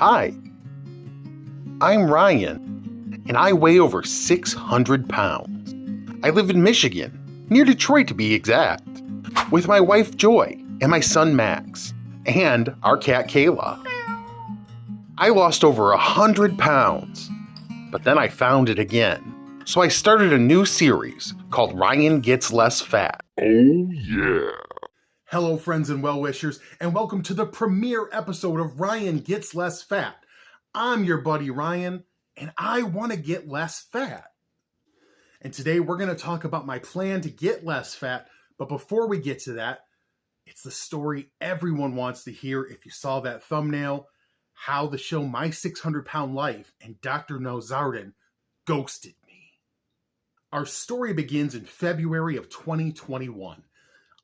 Hi, I'm Ryan, and I weigh over 600 pounds. I live in Michigan, near Detroit to be exact, with my wife Joy and my son Max, and our cat Kayla. I lost over 100 pounds, but then I found it again. So I started a new series called Ryan Gets Less Fat. Oh yeah. Hello, friends and well-wishers, and welcome to the premiere episode of Ryan Gets Less Fat. I'm your buddy Ryan, and I want to get less fat. And today we're going to talk about my plan to get less fat, but before we get to that, it's the story everyone wants to hear if you saw that thumbnail, how the show My 600 Pound Life and Dr. Nozardan ghosted me. Our story begins in February of 2021.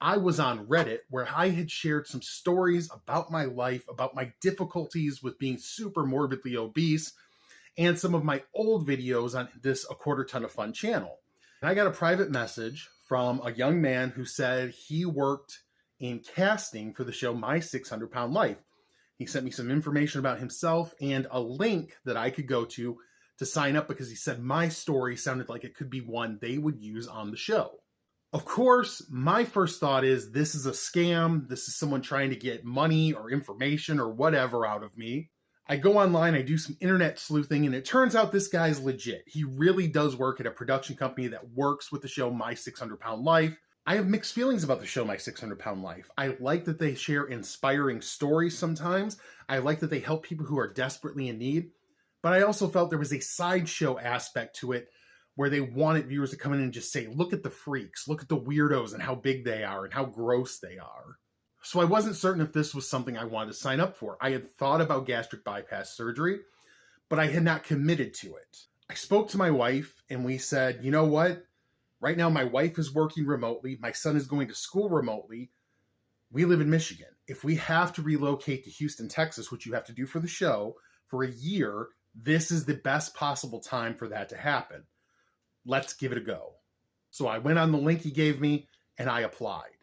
I was on Reddit where I had shared some stories about my life, about my difficulties with being super morbidly obese, and some of my old videos on this A Quarter Ton of Fun channel. And I got a private message from a young man who said he worked in casting for the show My 600 Pound Life. He sent me some information about himself and a link that I could go to sign up because he said my story sounded like it could be one they would use on the show. Of course, my first thought is this is a scam. This is someone trying to get money or information or whatever out of me. I go online, I do some internet sleuthing, and it turns out this guy's legit. He really does work at a production company that works with the show My 600 Pound Life. I have mixed feelings about the show My 600 Pound Life. I like that they share inspiring stories sometimes. I like that they help people who are desperately in need. But I also felt there was a sideshow aspect to it where they wanted viewers to come in and just say, look at the freaks, look at the weirdos and how big they are and how gross they are. So I wasn't certain if this was something I wanted to sign up for. I had thought about gastric bypass surgery, but I had not committed to it. I spoke to my wife and we said, you know what? Right now my wife is working remotely. My son is going to school remotely. We live in Michigan. If we have to relocate to Houston, Texas, which you have to do for the show, for a year, this is the best possible time for that to happen. Let's give it a go. So I went on the link he gave me and I applied.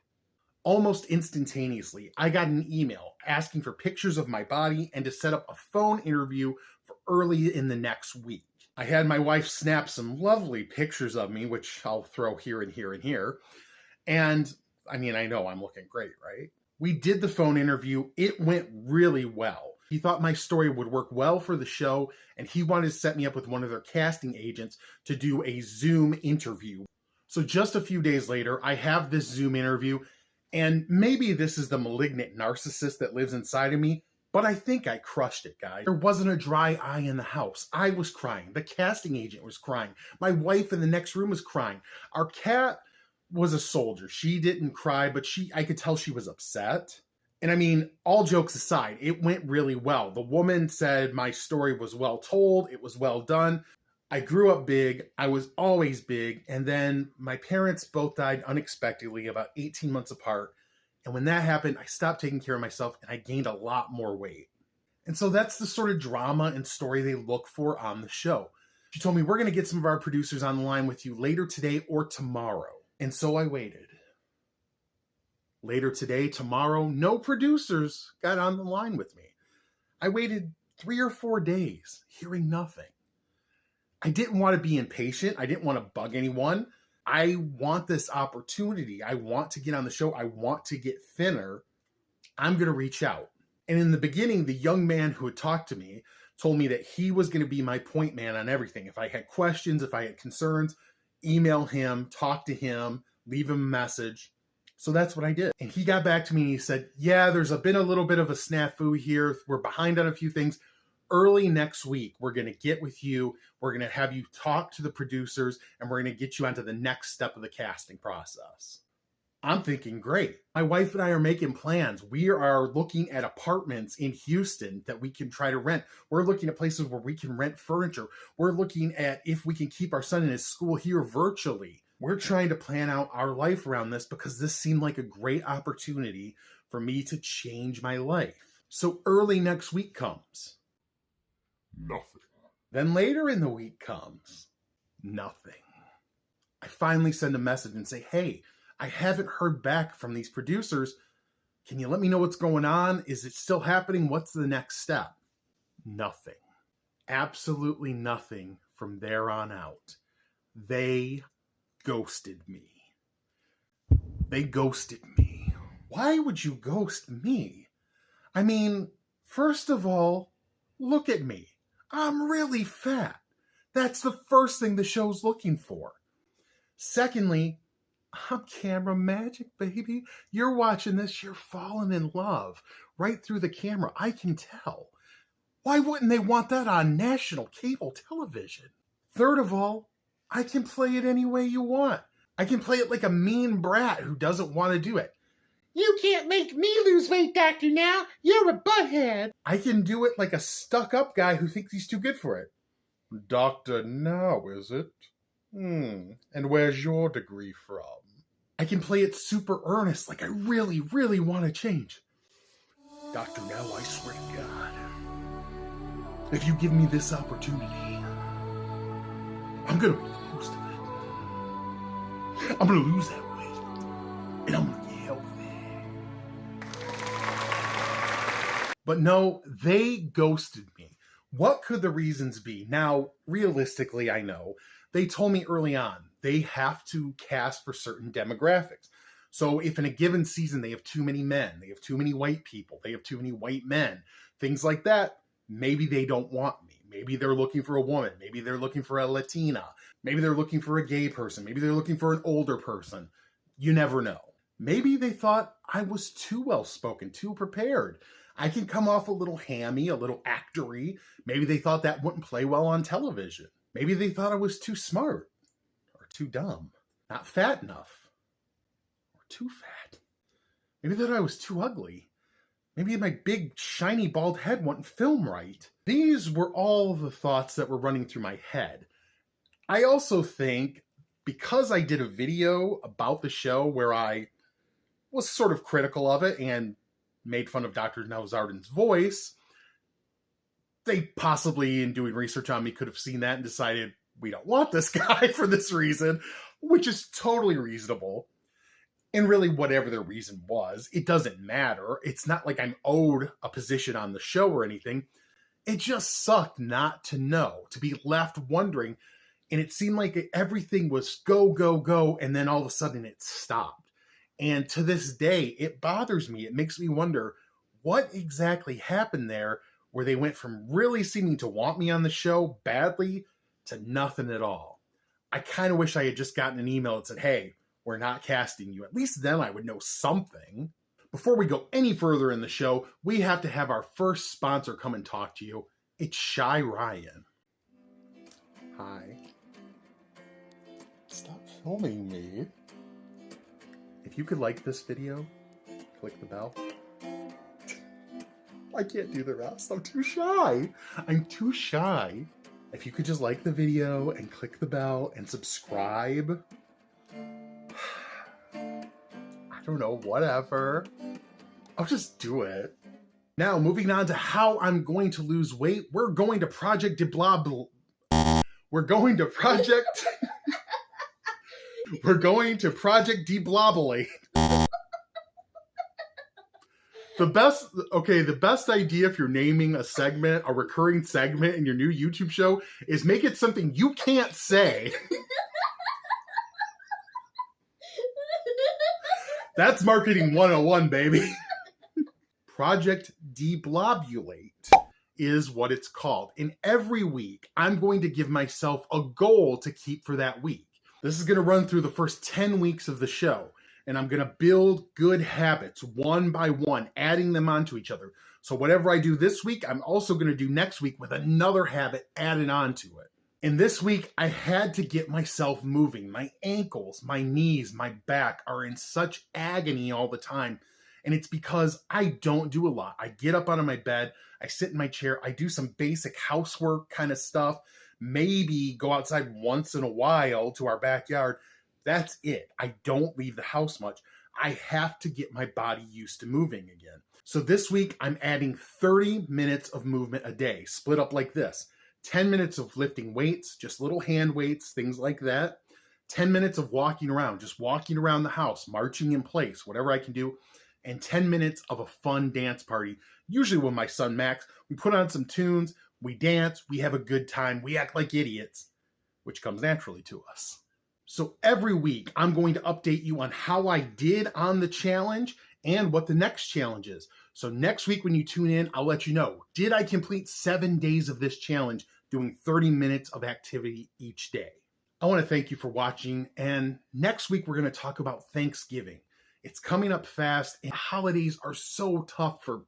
Almost instantaneously, I got an email asking for pictures of my body and to set up a phone interview for early in the next week. I had my wife snap some lovely pictures of me, which I'll throw here and here and here. And I mean, I know I'm looking great, right? We did the phone interview. It went really well. He thought my story would work well for the show, and he wanted to set me up with one of their casting agents to do a Zoom interview. So just a few days later, I have this Zoom interview, and maybe this is the malignant narcissist that lives inside of me, but I think I crushed it, guys. There wasn't a dry eye in the house. I was crying. The casting agent was crying. My wife in the next room was crying. Our cat was a soldier. She didn't cry, but I could tell she was upset. And I mean, all jokes aside, it went really well. The woman said my story was well told. It was well done. I grew up big. I was always big. And then my parents both died unexpectedly about 18 months apart. And when that happened, I stopped taking care of myself and I gained a lot more weight. And so that's the sort of drama and story they look for on the show. She told me, we're going to get some of our producers on the line with you later today or tomorrow. And so I waited. Later today, tomorrow, no producers got on the line with me. I waited 3 or 4 days, hearing nothing. I didn't want to be impatient. I didn't want to bug anyone. I want this opportunity. I want to get on the show. I want to get thinner. I'm going to reach out. And in the beginning, the young man who had talked to me told me that he was going to be my point man on everything. If I had questions, if I had concerns, email him, talk to him, leave him a message. So that's what I did. And he got back to me and he said, yeah, there's been a little bit of a snafu here. We're behind on a few things. Early next week, we're going to get with you. We're going to have you talk to the producers and we're going to get you onto the next step of the casting process. I'm thinking, great. My wife and I are making plans. We are looking at apartments in Houston that we can try to rent. We're looking at places where we can rent furniture. We're looking at if we can keep our son in his school here virtually. We're trying to plan out our life around this because this seemed like a great opportunity for me to change my life. So early next week comes. Nothing. Then later in the week comes. Nothing. I finally send a message and say, hey, I haven't heard back from these producers. Can you let me know what's going on? Is it still happening? What's the next step? nothing. Absolutely nothing from there on out. They ghosted me. They ghosted me. Why would you ghost me? I mean, first of all, look at me. I'm really fat. That's the first thing the show's looking for. Secondly, I'm camera magic, baby. You're watching this, you're falling in love right through the camera. I can tell. Why wouldn't they want that on national cable television? Third of all, I can play it any way you want. I can play it like a mean brat who doesn't want to do it. You can't make me lose weight, Doctor Now. You're a butthead. I can do it like a stuck-up guy who thinks he's too good for it. Dr. Now, is it? And where's your degree from? I can play it super earnest, like I really, really want to change. Dr. Now, I swear to God, if you give me this opportunity, I'm gonna be the host of it. I'm gonna lose that weight, and I'm gonna get healthy. But no, they ghosted me. What could the reasons be? Now, realistically, I know they told me early on they have to cast for certain demographics. So if in a given season they have too many men, they have too many white people, they have too many white men, things like that, maybe they don't want me. Maybe they're looking for a woman. Maybe they're looking for a Latina. Maybe they're looking for a gay person. Maybe they're looking for an older person. You never know. Maybe they thought I was too well-spoken, too prepared. I can come off a little hammy, a little actory. Maybe they thought that wouldn't play well on television. Maybe they thought I was too smart or too dumb, not fat enough or too fat. Maybe they thought I was too ugly. Maybe my big, shiny, bald head wouldn't film right. These were all the thoughts that were running through my head. I also think because I did a video about the show where I was sort of critical of it and made fun of Dr. Nowzaradan's voice, they possibly, in doing research on me, could have seen that and decided, we don't want this guy for this reason, which is totally reasonable. And really, whatever their reason was, it doesn't matter. It's not like I'm owed a position on the show or anything. It just sucked not to know, to be left wondering. And it seemed like everything was go, go, go, and then all of a sudden it stopped. And to this day, it bothers me. It makes me wonder what exactly happened there where they went from really seeming to want me on the show badly to nothing at all. I kind of wish I had just gotten an email that said, hey, we're not casting you. At least then I would know something. Before we go any further in the show, we have to have our first sponsor come and talk to you. It's Shy Ryan. Hi. Stop filming me. If you could like this video, click the bell. I can't do the rest. I'm too shy. I'm too shy. If you could just like the video and click the bell and subscribe. I don't know, whatever. I'll just do it. Now, moving on to how I'm going to lose weight, we're going to Project Deblobulate. We're going to Project Deblobulate. The best idea if you're naming a segment, a recurring segment in your new YouTube show, is make it something you can't say. That's marketing 101, baby. Project Deblobulate is what it's called. And every week, I'm going to give myself a goal to keep for that week. This is going to run through the first 10 weeks of the show. And I'm going to build good habits one by one, adding them onto each other. So whatever I do this week, I'm also going to do next week with another habit added onto it. And this week, I had to get myself moving. My ankles, my knees, my back are in such agony all the time. And it's because I don't do a lot. I get up out of my bed, I sit in my chair, I do some basic housework kind of stuff, maybe go outside once in a while to our backyard. That's it. I don't leave the house much. I have to get my body used to moving again. So this week, I'm adding 30 minutes of movement a day, split up like this. 10 minutes of lifting weights, just little hand weights, things like that. 10 minutes of walking around, just walking around the house, marching in place, whatever I can do. and 10 minutes of a fun dance party. Usually with my son Max, we put on some tunes, we dance, we have a good time, we act like idiots, which comes naturally to us. So every week, I'm going to update you on how I did on the challenge and what the next challenge is. So next week when you tune in, I'll let you know, did I complete 7 days of this challenge doing 30 minutes of activity each day? I want to thank you for watching, and next week we're going to talk about Thanksgiving. It's coming up fast, and holidays are so tough for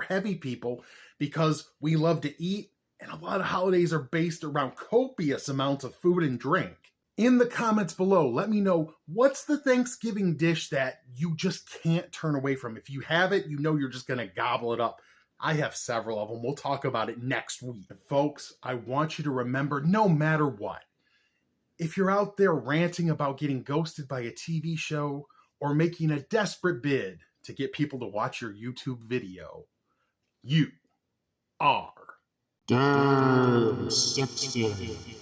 heavy people because we love to eat, and a lot of holidays are based around copious amounts of food and drink. In the comments below, let me know, what's the Thanksgiving dish that you just can't turn away from? If you have it, you know you're just going to gobble it up. I have several of them. We'll talk about it next week. And folks, I want you to remember, no matter what, if you're out there ranting about getting ghosted by a TV show or making a desperate bid to get people to watch your YouTube video, you are Damn sexy.